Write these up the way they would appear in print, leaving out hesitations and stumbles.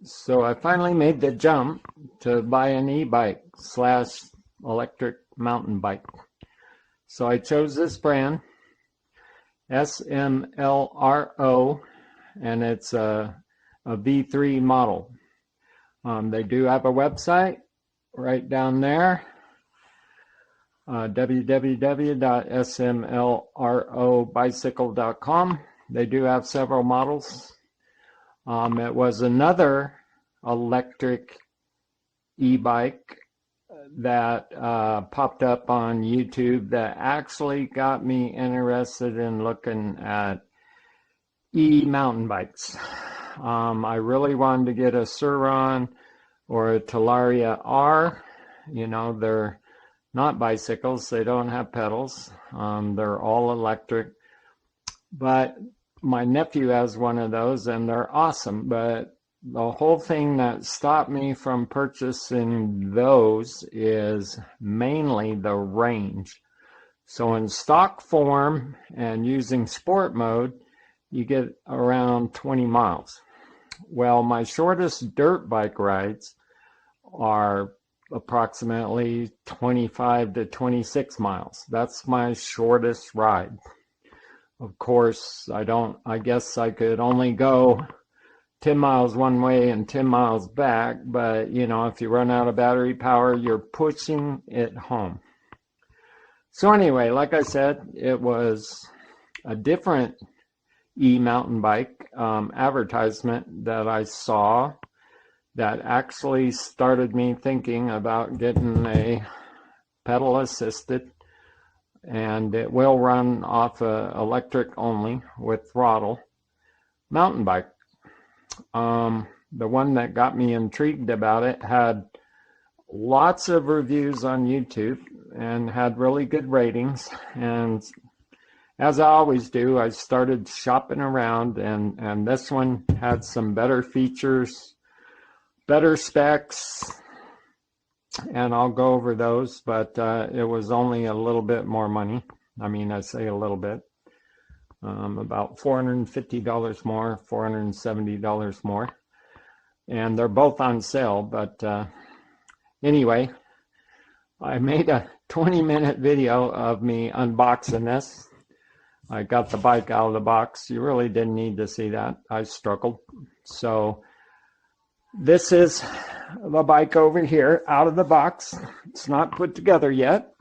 So I finally made the jump to buy an e-bike slash electric mountain bike. So I chose this brand, SMLRO, and it's a V3 model. They do have a website right down there, www.smlrobicycle.com. They do have several models. It was another electric e-bike that popped up on YouTube that actually got me interested in looking at e-mountain bikes. I really wanted to get a Sur-Ron or a Talaria R. You know, they're not bicycles, they don't have pedals, they're all electric. But my nephew has one of those and they're awesome, but the whole thing that stopped me from purchasing those is mainly the range. So in stock form and using sport mode, you get around 20 miles. Well, my shortest dirt bike rides are approximately 25 to 26 miles. That's my shortest ride. Of course, I guess I could only go 10 miles one way and 10 miles back, but you know, if you run out of battery power, you're pushing it home. So anyway, like I said, it was a different e-mountain bike advertisement that I saw that actually started me thinking about getting a pedal assisted, and it will run off electric only with throttle mountain bike. The one that got me intrigued about it had lots of reviews on YouTube and had really good ratings. And as I always do, I started shopping around, and this one had some better features, better specs, and I'll go over those, but it was only a little bit more money. I mean, I say a little bit. About $450 more, $470 more, and they're both on sale. But anyway, I made a 20-minute video of me unboxing this. I got the bike out of the box. You really didn't need to see that. I struggled. So this is the bike over here out of the box. It's not put together yet.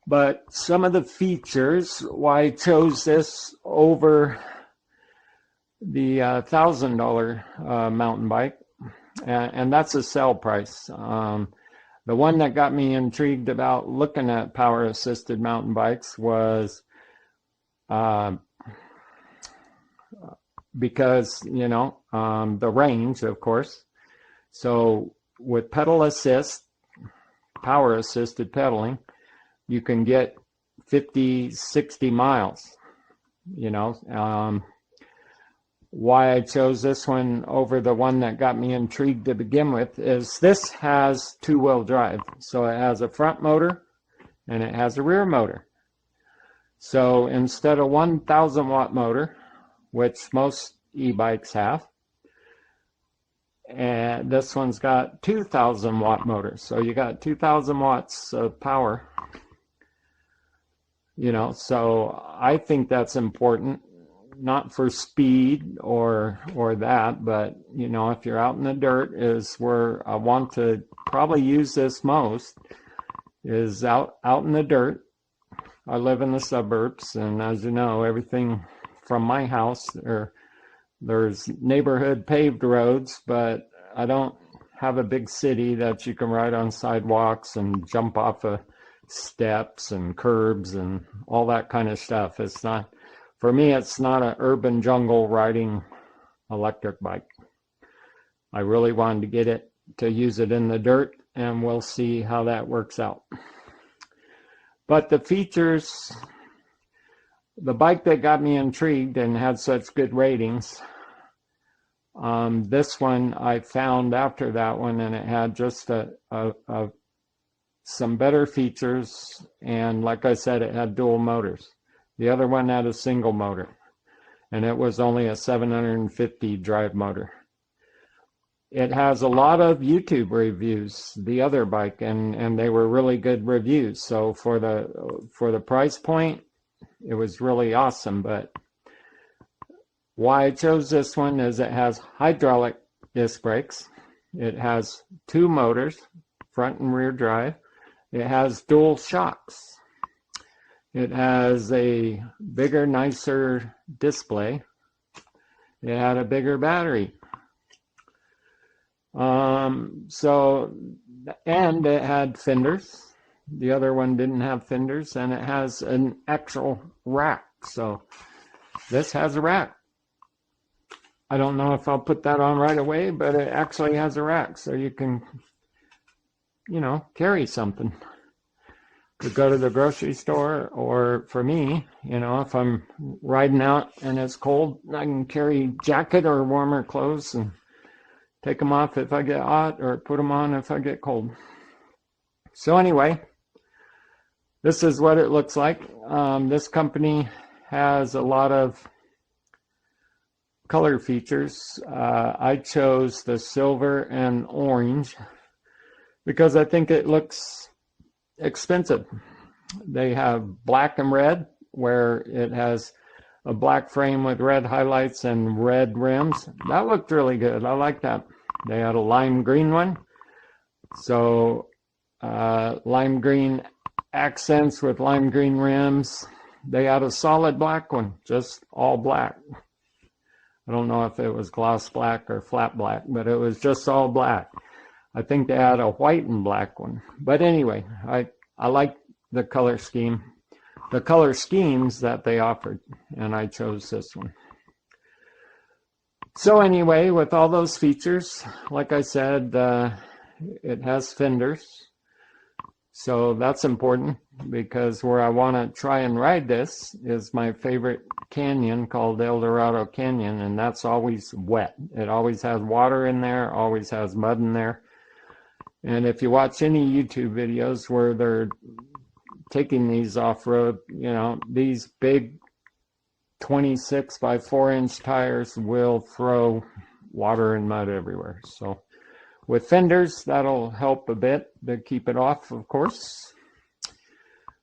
But some of the features, why I chose this over the $1,000 mountain bike, and that's a sale price. The one that got me intrigued about looking at power-assisted mountain bikes was because, you know, the range, of course. So with pedal assist, power-assisted pedaling, you can get 50, 60 miles, you know. Why I chose this one over the one that got me intrigued to begin with is this has two-wheel drive. So it has a front motor and it has a rear motor. So instead of 1,000 watt motor, which most e-bikes have, and this one's got 2,000 watt motor. So you got 2,000 watts of power. You know, so I think that's important, not for speed or that, but you know, if you're out in the dirt is where I want to probably use this most, is out in the dirt. I live in the suburbs, and as you know, everything from my house, there's neighborhood paved roads, but I don't have a big city that you can ride on sidewalks and jump off of steps and curbs and all that kind of stuff. It's not, for me, it's not an urban jungle riding electric bike. I really wanted to get it to use it in the dirt, and we'll see how that works out. But the features, the bike that got me intrigued and had such good ratings, this one I found after that one, and it had just some better features, and like I said, it had dual motors. The other one had a single motor, and it was only a 750 drive motor. it has a lot of YouTube reviews, the other bike, and they were really good reviews. So for the price point, it was really awesome. But why I chose this one is it has hydraulic disc brakes. It has 2 motors, front and rear drive. It has dual shocks. It has a bigger, nicer display. It had a bigger battery. And it had fenders. The other one didn't have fenders, and it has an actual rack. So this has a rack. I don't know if I'll put that on right away, but it actually has a rack, so you can, carry something to go to the grocery store. Or for me, if I'm riding out and it's cold, I can carry jacket or warmer clothes and take them off if I get hot, or put them on if I get cold. So anyway, this is what it looks like. This company has a lot of color features. I chose the silver and orange because I think it looks expensive. They have black and red, where it has a black frame with red highlights and red rims. That looked really good. I like that. They had a lime green one. So lime green accents with lime green rims. They had a solid black one, just all black. I don't know if it was gloss black or flat black, but it was just all black. I think they had a white and black one. But anyway, I like the color scheme, the color schemes that they offered, and I chose this one. So anyway, with all those features, like I said, it has fenders. So that's important, because where I want to try and ride this is my favorite canyon called El Dorado Canyon, and that's always wet. It always has water in there, always has mud in there. And if you watch any YouTube videos where they're taking these off-road, these big 26 by 4-inch tires will throw water and mud everywhere. So with fenders, that'll help a bit to keep it off, of course.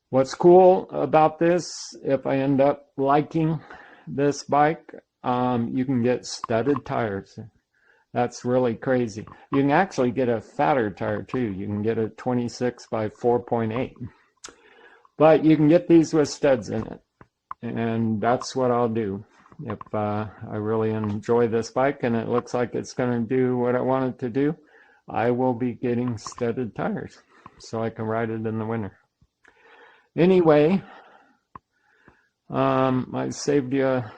What's cool about this, if I end up liking this bike, you can get studded tires. That's really crazy. You can actually get a fatter tire too. You can get a 26 by 4.8. But you can get these with studs in it. And that's what I'll do. If I really enjoy this bike and it looks like it's going to do what I want it to do, I will be getting studded tires so I can ride it in the winter. Anyway, I saved you a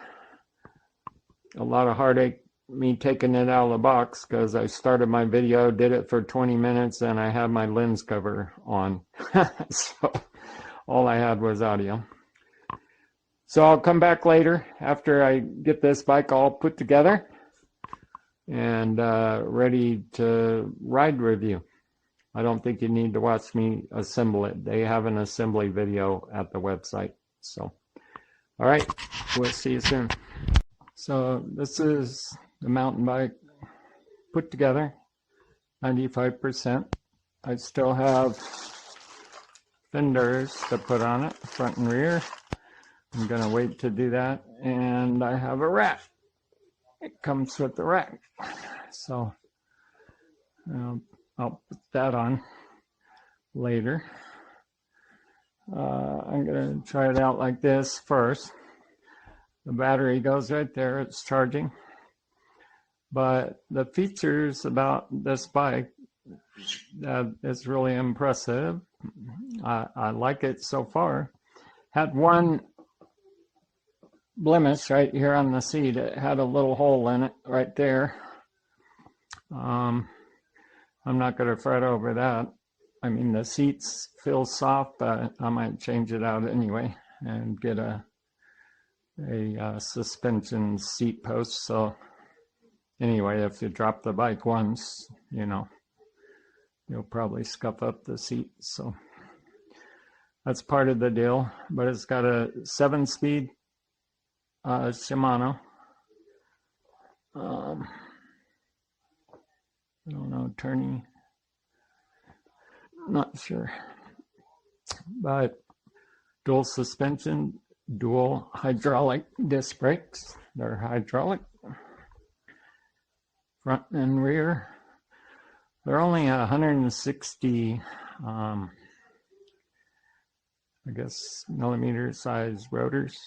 lot of heartache, me taking it out of the box, because I started my video, did it for 20 minutes, and I had my lens cover on. So all I had was audio. So I'll come back later after I get this bike all put together and ready to ride review. I don't think you need to watch me assemble it. They have an assembly video at the website. So, all right, we'll see you soon. So this is the mountain bike put together, 95%. I still have fenders to put on it, front and rear. I'm gonna wait to do that. And I have a rack. It comes with the rack. So I'll put that on later. I'm gonna try it out like this first. The battery goes right there, it's charging. But the features about this bike is really impressive. I like it so far. Had one blemish right here on the seat. It had a little hole in it right there. I'm not going to fret over that. I mean, the seats feel soft, but I might change it out anyway and get a suspension seat post. So anyway, if you drop the bike once, you'll probably scuff up the seat. So that's part of the deal. But it's got a 7-speed Shimano. I don't know, turning, not sure. But dual suspension, dual hydraulic disc brakes. They're hydraulic, front and rear. They're only 160, I guess, millimeter size rotors.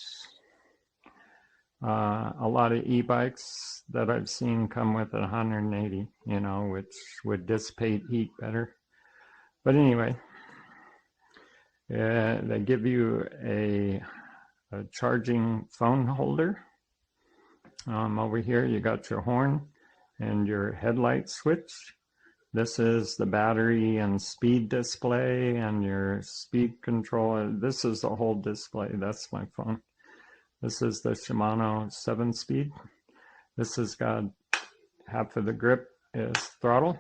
A lot of e-bikes that I've seen come with 180, you know, which would dissipate heat better. But anyway, they give you a charging phone holder. Over here you got your horn and your headlight switch. This is the battery and speed display and your speed control. This is the whole display. That's my phone. This is the Shimano 7-speed. This has got half of the grip is throttle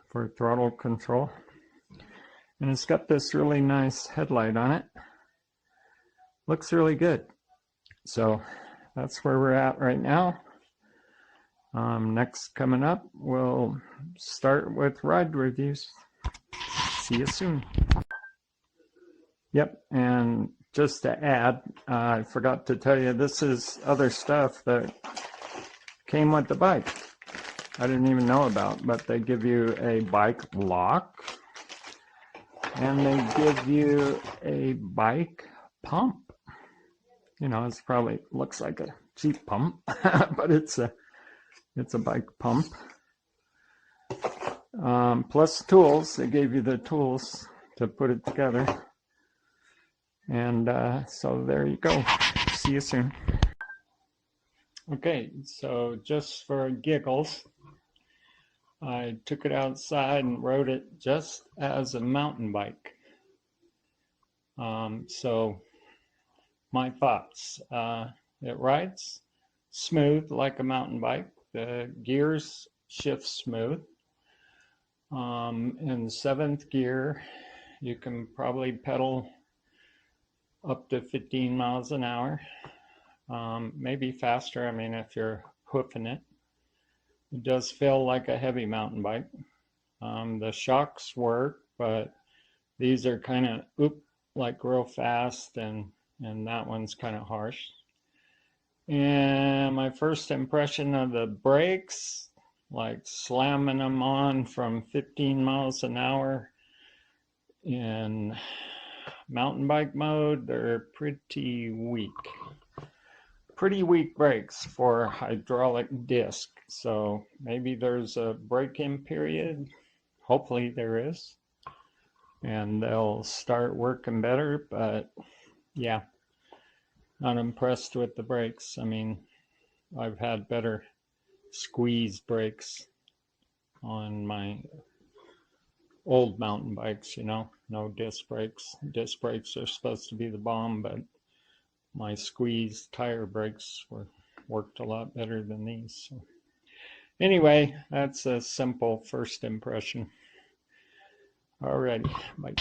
for throttle control. And it's got this really nice headlight on it. Looks really good. So that's where we're at right now. Next coming up, we'll start with ride reviews. See you soon. Yep, and just to add, I forgot to tell you, this is other stuff that came with the bike. I didn't even know about, but they give you a bike lock, and they give you a bike pump. You know, it's probably looks like a cheap pump, but it's a bike pump. Plus tools. They gave you the tools to put it together. And so there you go. See you soon. Okay, so just for giggles, I took it outside and rode it just as a mountain bike. So my thoughts. It rides smooth like a mountain bike. The gears shift smooth. In 7th gear, you can probably pedal up to 15 miles an hour, maybe faster. I mean, if you're hoofing it. It does feel like a heavy mountain bike. The shocks work, but these are kind of like real fast, and that one's kind of harsh. And my first impression of the brakes, like slamming them on from 15 miles an hour in mountain bike mode, they're pretty weak. Pretty weak brakes for hydraulic disc. So maybe there's a break-in period. Hopefully there is. And they'll start working better, but yeah, not impressed with the brakes. I mean, I've had better squeeze brakes on my old mountain bikes, you know, no disc brakes. Disc brakes are supposed to be the bomb, but my squeeze tire brakes worked a lot better than these. So anyway, that's a simple first impression. Alrighty, bye.